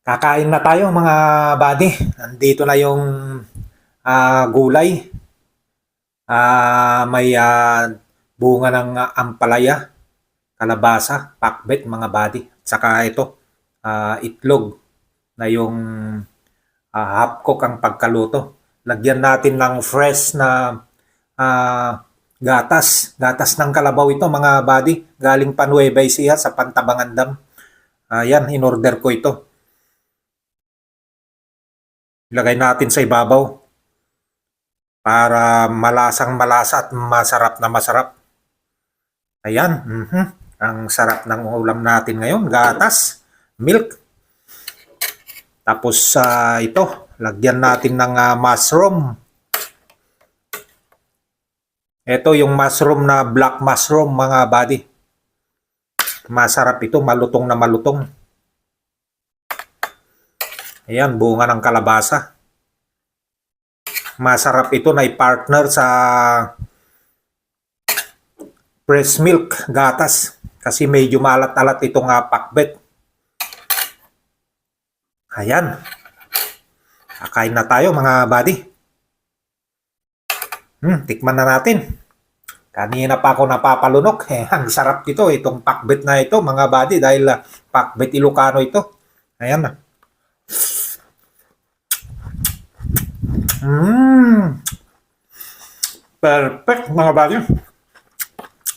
Kakain na tayo mga buddy. Nandito na yung gulay. May bunga ng ampalaya, kalabasa, pakbet mga buddy. Saka ito, itlog na yung half cook ang pagkaluto. Lagyan natin ng fresh na gatas. Gatas ng kalabaw ito mga buddy. Galing pa Nueva Ecija sa Pantabangan Dam. Yan, in-order ko ito. Ilagay natin sa ibabaw para malasang malasa at masarap na masarap. Ayan, ang sarap ng ulam natin ngayon, gatas, milk. Tapos ito, lagyan natin ng mushroom. Ito yung mushroom na black mushroom mga buddy. Masarap ito, malutong na malutong. Ayan, bunga ng kalabasa. Masarap ito na i-partner sa fresh milk, gatas. Kasi medyo malat-alat itong pakbet. Ayan. Kakain na tayo mga buddy. Tikman na natin. Kanina pa ako napapalunok. Ang sarap ito, itong pakbet na ito mga buddy. Dahil pakbet Ilocano ito. Ayan na. Perfect mga buddy.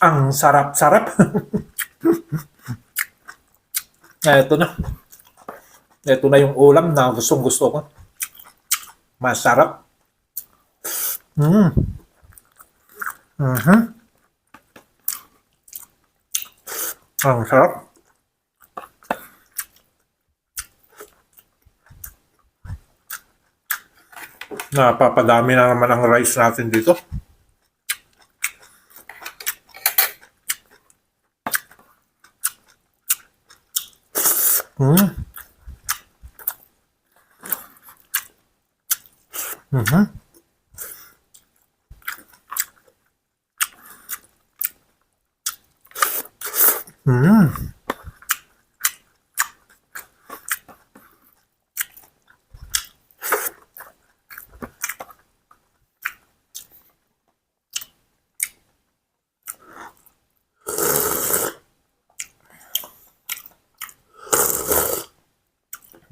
Ang sarap-sarap. Ito na. Ito na yung ulam na gustong-gusto ko. Masarap. Ang sarap. Napapadami na naman ang rice natin dito.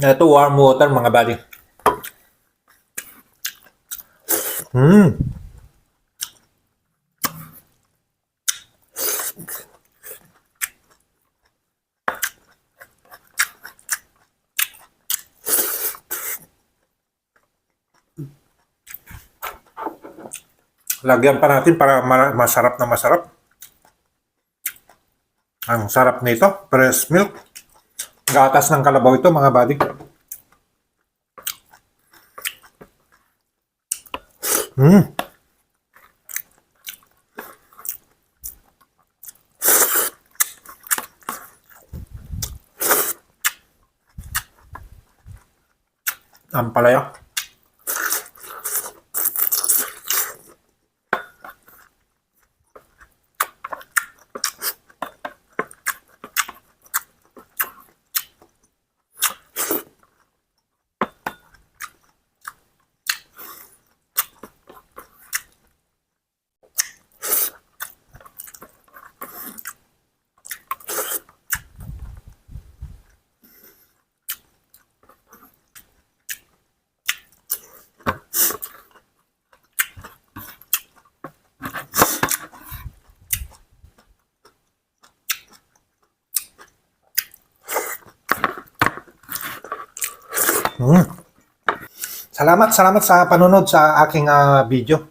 Ito warm water mga buddy. Lagyan pa natin para masarap na masarap. Ang sarap nito, fresh milk. Gatas ng kalabaw ito mga buddy. Ampalaya. Salamat sa panunod sa aking video.